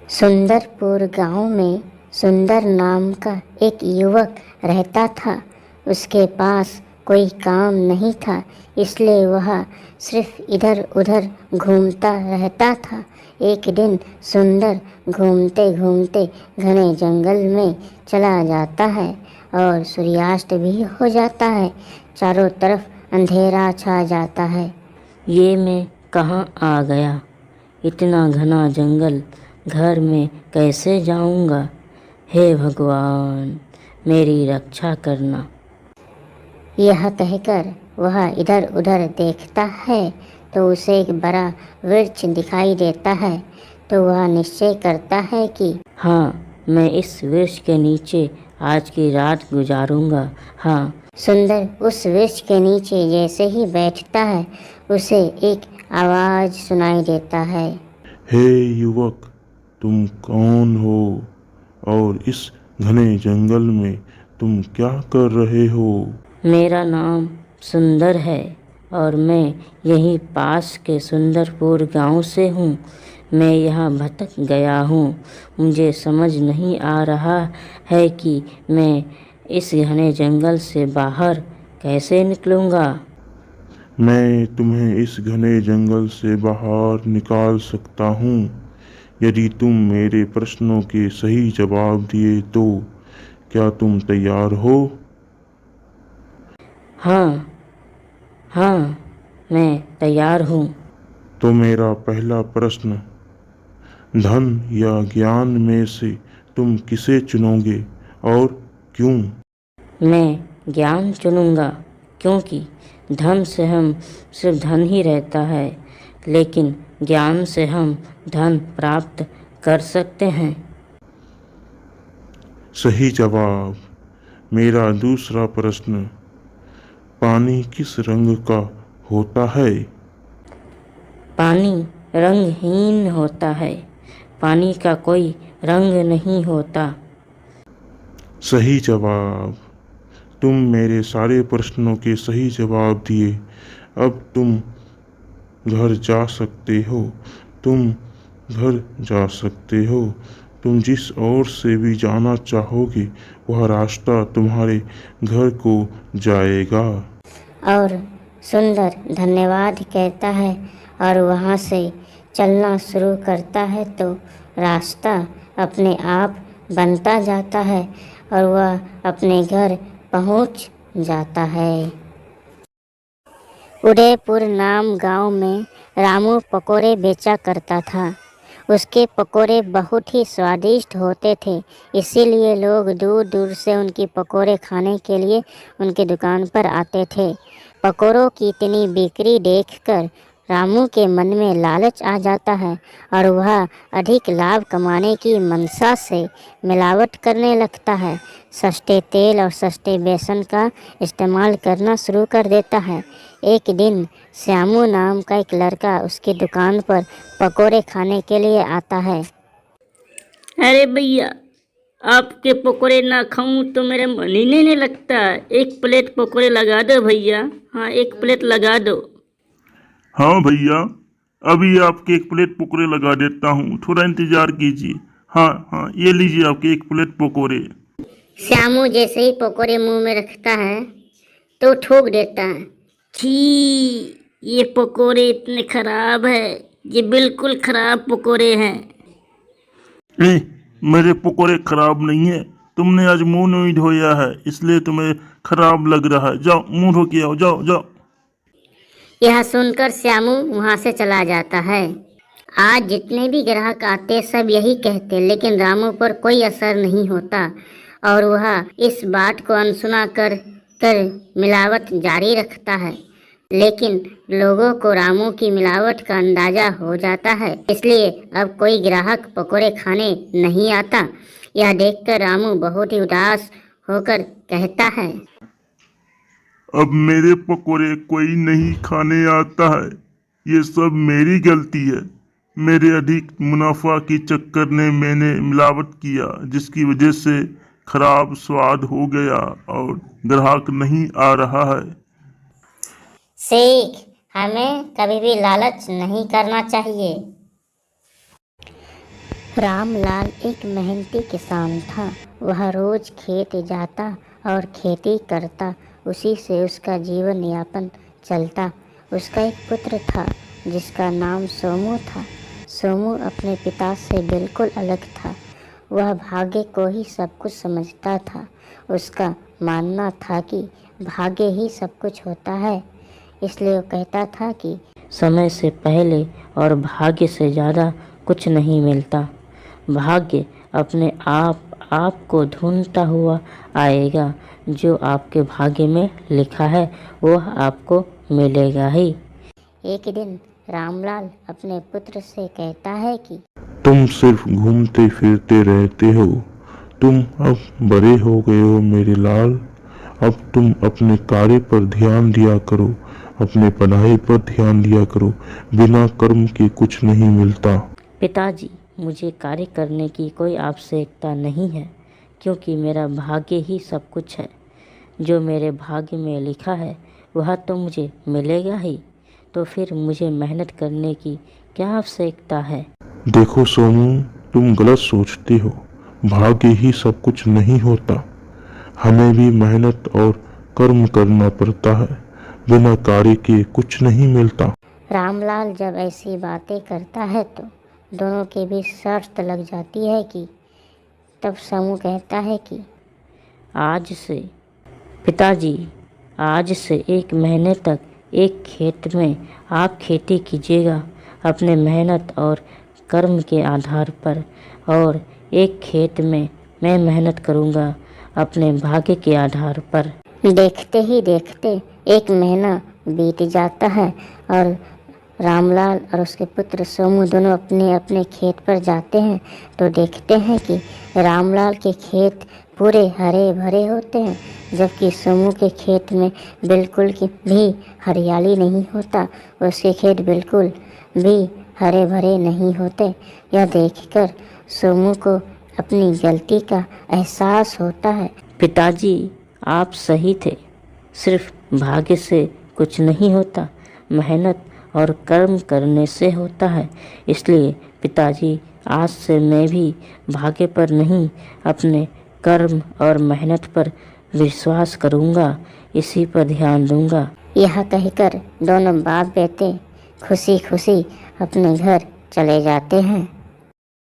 सुंदरपुर गांव में सुंदर नाम का एक युवक रहता था। उसके पास कोई काम नहीं था, इसलिए वह सिर्फ इधर उधर घूमता रहता था। एक दिन सुंदर घूमते घूमते घने जंगल में चला जाता है और सूर्यास्त भी हो जाता है। चारों तरफ अंधेरा छा जाता है। ये मैं कहाँ आ गया? इतना घना जंगल, घर में कैसे जाऊंगा? हे भगवान, मेरी रक्षा करना। यह कहकर वह इधर उधर देखता है तो उसे एक बड़ा वृक्ष दिखाई देता है। तो वह निश्चय करता है कि हाँ, मैं इस वृक्ष के नीचे आज की रात गुजारूंगा। हाँ। सुंदर उस वृक्ष के नीचे जैसे ही बैठता है, उसे एक आवाज सुनाई देता है। हे युवक, तुम कौन हो और इस घने जंगल में तुम क्या कर रहे हो? मेरा नाम सुंदर है और मैं यहीं पास के सुंदरपुर गांव से हूँ। मैं यहाँ भटक गया हूँ। मुझे समझ नहीं आ रहा है कि मैं इस घने जंगल से बाहर कैसे निकलूँगा। मैं तुम्हें इस घने जंगल से बाहर निकाल सकता हूँ, यदि तुम मेरे प्रश्नों के सही जवाब दिए तो। क्या तुम तैयार हो? हाँ, मैं तैयार हूँ। तो मेरा पहला प्रश्न, धन या ज्ञान में से तुम किसे चुनोगे और क्यों? मैं ज्ञान चुनूंगा, क्योंकि धन से हम सिर्फ धन ही रहता है, लेकिन ज्ञान से हम धन प्राप्त कर सकते हैं। सही जवाब। मेरा दूसरा प्रश्न, पानी किस रंग का होता है? पानी रंगहीन होता है। पानी का कोई रंग नहीं होता। सही जवाब। तुम मेरे सारे प्रश्नों के सही जवाब दिए। अब तुम घर जा सकते हो। तुम घर जा सकते हो। तुम जिस ओर से भी जाना चाहोगे, वह रास्ता तुम्हारे घर को जाएगा। और सुंदर धन्यवाद कहता है और वहाँ से चलना शुरू करता है। तो रास्ता अपने आप बनता जाता है और वह अपने घर पहुँच जाता है। उदयपुर नाम गांव में रामू पकोड़े बेचा करता था। उसके पकोड़े बहुत ही स्वादिष्ट होते थे, इसीलिए लोग दूर दूर से उनकी पकोड़े खाने के लिए उनकी दुकान पर आते थे। पकोड़ों की इतनी बिक्री देखकर रामू के मन में लालच आ जाता है और वह अधिक लाभ कमाने की मंशा से मिलावट करने लगता है। सस्ते तेल और सस्ते बेसन का इस्तेमाल करना शुरू कर देता है। एक दिन श्यामू नाम का एक लड़का उसकी दुकान पर पकोड़े खाने के लिए आता है। अरे भैया, आपके पकोड़े ना खाऊं तो मेरा मन ही नहीं लगता। एक प्लेट पकोड़े लगा दो भैया। हाँ, एक प्लेट लगा दो। हाँ भैया, अभी आपके एक प्लेट पकोड़े लगा देता हूँ, थोड़ा इंतजार कीजिए। हाँ, ये लीजिए आपके एक प्लेट पकोड़े। श्यामू जैसे ही पकोड़े मुंह में रखता है तो ठोक देता है। छी, ये पकोड़े इतने खराब है। ये बिल्कुल खराब पकोड़े हैं। मेरे पकोड़े खराब नहीं है। तुमने आज मुंह नहीं धोया है, इसलिए तुम्हें खराब लग रहा है। जाओ मुंह धो के आओ, जाओ जाओ। यह सुनकर श्यामू वहाँ से चला जाता है। आज जितने भी ग्राहक आते सब यही कहते, लेकिन रामू पर कोई असर नहीं होता और वह इस बात को अनसुना कर मिलावट जारी रखता है। लेकिन लोगों को रामू की मिलावट का अंदाजा हो जाता है, इसलिए अब कोई ग्राहक पकोड़े खाने नहीं आता। यह देखकर रामू बहुत ही उदास होकर कहता है, अब मेरे पकोड़े कोई नहीं खाने आता है। ये सब मेरी गलती है। मेरे अधिक मुनाफा के चक्कर में मैंने मिलावट किया, जिसकी वजह से खराब स्वाद हो गया और ग्राहक नहीं आ रहा है। सीख, हमें कभी भी लालच नहीं करना चाहिए। रामलाल एक मेहनती किसान था। वह रोज खेत जाता और खेती करता। उसी से उसका जीवन यापन चलता। उसका एक पुत्र था जिसका नाम सोमू था। सोमू अपने पिता से बिल्कुल अलग था। वह भाग्य को ही सब कुछ समझता था। उसका मानना था कि भाग्य ही सब कुछ होता है। इसलिए वो कहता था कि समय से पहले और भाग्य से ज़्यादा कुछ नहीं मिलता। भाग्य अपने आप को ढूंढता हुआ आएगा। जो आपके भाग्य में लिखा है वह आपको मिलेगा ही। एक दिन रामलाल अपने पुत्र से कहता है कि तुम सिर्फ घूमते फिरते रहते हो। तुम अब बड़े हो गए हो मेरे लाल। अब तुम अपने कार्य पर ध्यान दिया करो, अपने पढ़ाई पर ध्यान दिया करो। बिना कर्म के कुछ नहीं मिलता। पिताजी, मुझे कार्य करने की कोई आवश्यकता नहीं है, क्योंकि मेरा भाग्य ही सब कुछ है। जो मेरे भाग्य में लिखा है वह तो मुझे मिलेगा ही। तो फिर मुझे मेहनत करने की क्या आवश्यकता है? देखो सोमू, तुम गलत सोचते हो। भाग्य ही सब कुछ नहीं होता। हमें भी मेहनत और कर्म करना पड़ता है। बिना कार्य के कुछ नहीं मिलता। रामलाल जब ऐसी बातें करता है तो दोनों के बीच शर्त लग जाती है कि तब समू कहता है कि आज से पिताजी, आज से 1 महीने तक एक खेत में आप खेती कीजिएगा अपने मेहनत और कर्म के आधार पर, और एक खेत में मैं मेहनत करूँगा अपने भाग्य के आधार पर। देखते ही देखते 1 महीना बीत जाता है और रामलाल और उसके पुत्र सोमू दोनों अपने अपने खेत पर जाते हैं तो देखते हैं कि रामलाल के खेत पूरे हरे भरे होते हैं, जबकि सोमू के खेत में बिल्कुल की भी हरियाली नहीं होता। उसके खेत बिल्कुल भी हरे भरे नहीं होते। यह देखकर सोमू को अपनी गलती का एहसास होता है। पिताजी, आप सही थे। सिर्फ भाग्य से कुछ नहीं होता, मेहनत और कर्म करने से होता है। इसलिए पिताजी, आज से मैं भी भाग्य पर नहीं, अपने कर्म और मेहनत पर विश्वास करूँगा, इसी पर ध्यान दूँगा। यह कहकर दोनों बाप बेटे खुशी खुशी अपने घर चले जाते हैं।